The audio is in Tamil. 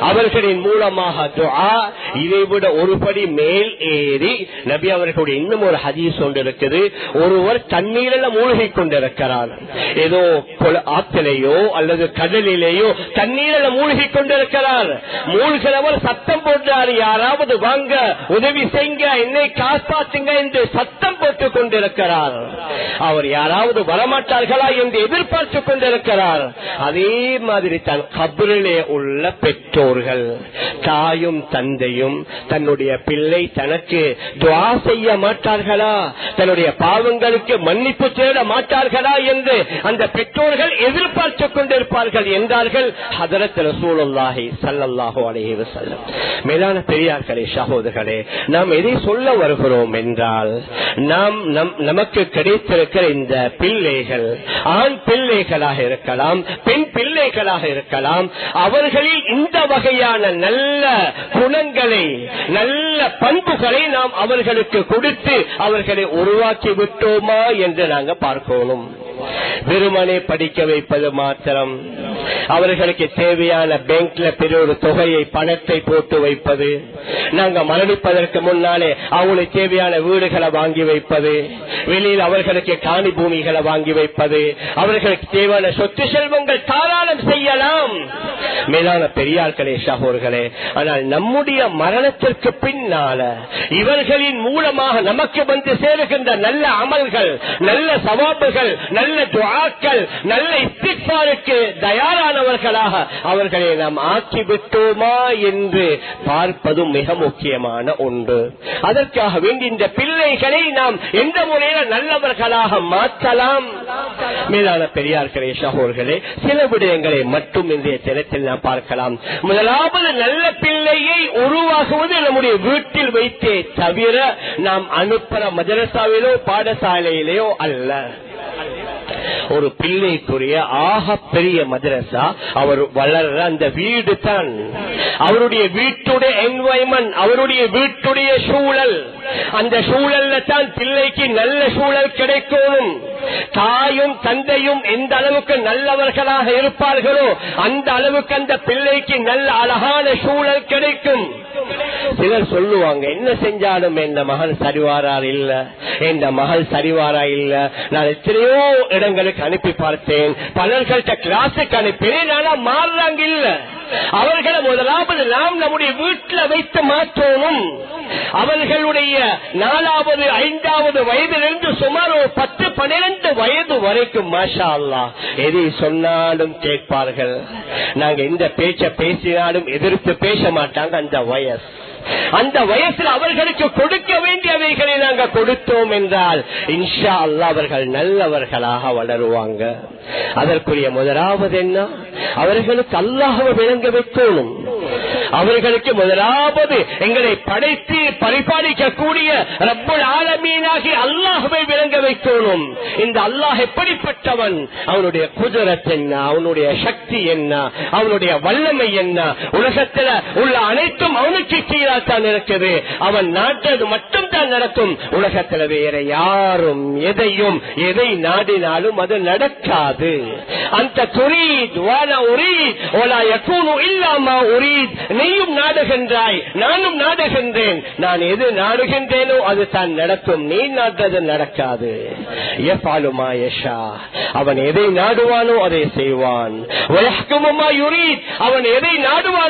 அவர்களின் மூலமாக துஆ இதைவிட ஒருபடி மேல் ஏறி நபி அவர்களுடைய இன்னும் ஒரு ஹதீஸ் ஒன்று இருக்குது. ஒருவர் தண்ணீரில் மூழ்கி கொண்டிருக்கிறார், ஏதோ ஆற்றிலேயோ அல்லது கடலிலேயோ தண்ணீரில் மூழ்கி கொண்டிருக்கிறார். மூழ்கிறவர் சத்தம் போட்டார், யாராவது வாங்க உதவி செய்யுங்க, என்னை காப்பாற்றுங்க என்று சத்தம் போட்டுக் கொண்டிருக்கிறார். அவர் யாராவது வரமாட்டார்களா என்று எதிர்பார்த்துக் கொண்டிருக்கிறார். அதே மாதிரி தன் கபரிலே உள்ள பெற்றோர்கள், தாயும் தந்தையும் தன்னுடைய பிள்ளை தனக்கு துஆ செய்ய மாட்டார்களா, தன்னுடைய பாவங்களுக்கு மன்னிப்பு தேட மாட்டார்களா என்று அந்த பெற்றோர்கள் எதிர்பார்த்துக் கொண்டிருப்பார்கள் என்றார்கள் ஹதரத் ரசூலுல்லாஹி ஸல்லல்லாஹு அலைஹி வஸல்லம். மேலான பெரியார்களே, சகோதரர்களே, நாம் எதை சொல்ல வருகிறோம் என்றால், நமக்கு கிடைத்திருக்கிற இந்த பிள்ளைகள் ஆண் பிள்ளைகளாக இருக்கலாம், பெண் பிள்ளைகளாக இருக்கலாம், அவர்களில் இந்த வகையான நல்ல குணங்களை, நல்ல பண்புகளை நாம் அவர்களுக்கு கொடுத்து அவர்களை உருவாக்கி விட்டோமா என்று நாங்கள் பார்க்கணும். வெறுமனே படிக்க வைப்பது மாத்திரம், அவர்களுக்கு தேவையான பேங்க்ல பெரிய ஒரு தொகையை பணத்தை போட்டு வைப்பது, நாங்க மரணிப்பதற்கு முன்னாலே அவங்களுக்கு தேவையான வீடுகளை வாங்கி வைப்பது, வெளியில் அவர்களுக்கு காணி பூமிகளை வாங்கி வைப்பது, அவர்களுக்கு தேவையான சொத்து செல்வங்கள் தாராளம் செய்யலாம். மேலான பெரியார்களே, சகோதரர்களே, ஆனால் நம்முடைய மரணத்திற்கு பின்னால இவர்களின் மூலமாக நமக்கு வந்து சேருகின்ற நல்ல அமல்கள், நல்ல சவாபுகள், நல்ல துஆக்கள், நல்ல இஸ்திக்ஃபாருக்கு தயாரானவர்களாக அவர்களை நாம் ஆக்கிவிட்டோமா என்று பார்ப்பதும் மிக முக்கியமான ஒன்று. அதற்காக வேண்டி இந்த பிள்ளைகளை நாம் எந்த முறையில் நல்லவர்களாக மாற்றலாம். மேலான பெரியார்களே, சகோதரர்களே, சில விடயங்களை மட்டும் இன்றைய தினத்தில் நாம் பார்க்கலாம். முதலாவது, நல்ல பிள்ளையை உருவாக்குவது நம்முடைய வீட்டில் வைத்தே தவிர நாம் அனுப்புற மதரசாவிலோ பாடசாலையிலேயோ அல்ல. ஒரு பிள்ளைக்குரிய ஆக பெரிய மதரசா அவர் வளர்ற அந்த வீடு தான், அவருடைய வீட்டுடைய என்வாயன்மெண்ட், அவருடைய வீட்டுடைய சூழல். அந்த சூழல்ல தான் பிள்ளைக்கு நல்ல சூழல் கிடைக்கும். தாயும் தந்தையும் எந்த அளவுக்கு நல்லவர்களாக இருப்பார்களோ அந்த அளவுக்கு அந்த பிள்ளைக்கு நல்ல அழகான சூழல் கிடைக்கும். சிலர் சொல்லுவாங்க, என்ன செஞ்சாலும் என் மகன் சரிவாரா இல்ல, என் மகள் சரிவாரா இல்ல, நான் எத்தனையோ இடங்களுக்கு அனுப்பி பார்த்தேன், பலர்கள்ட்ட கிளாஸுக்கு அனுப்பினேன், ஆனா மாறுறாங்க இல்ல. அவர்களை முதலாவது நாம் நம்முடைய வீட்டில் வைத்து மாற்றணும். அவர்களுடைய 4வது 5வது வயதிலிருந்து சுமார் 10-12 வயது வரைக்கும் மாஷா அல்லாஹ் எதை சொன்னாலும் கேட்பார்கள். நாங்க எந்த பேச்ச பேசினாலும் எதிர்த்து பேச மாட்டாங்க. அந்த வயசில் அவர்களுக்கு கொடுக்க வேண்டியவைகளை நாங்கள் கொடுத்தோம் என்றால் இன்ஷா அல்லாஹ் அவர்கள் நல்லவர்களாக வளருவாங்க. அதற்குரிய முதலாவது என்ன? அவர்களுக்கு அல்லாஹ்வை விளங்க வைக்கணும். அவர்களுக்கு முதலாவது எங்களை படைத்து பரிபாலிக்கக்கூடிய ரப்புல் ஆலமீனாகி அல்லாஹ்வை விளங்க வைக்கணும். இந்த அல்லாஹ் எப்படிப்பட்டவன், அவனுடைய குதிரத் என்ன, அவனுடைய சக்தி என்ன, அவனுடைய வல்லமை என்ன, உலகத்தில் உள்ள அனைத்தும் அவனுக்கு கீழாத்தான் இருக்குது. அவன் நாட்டது மட்டும் தான் நடக்கும். உலகத்தில் வேற யாரும் எதை நாடினாலும் அது நடக்காது. அந்த துரீத் வாலா உரீத் வலா யகூனு இல்லா மா உரீத். நீயும் நாடுகின்றாய், நானும் நாடுகின்றேன். நான் எது நாடுகின்றேனோ அது தான் நடக்கும், நீ நாடுறது நடக்காது. யஃபாலு மா யஷா. அவன் எதை நாடுவானோ அதை செய்வான். வயஹ்குமு மா யுரீத். அவன் எதை நாடுவானோ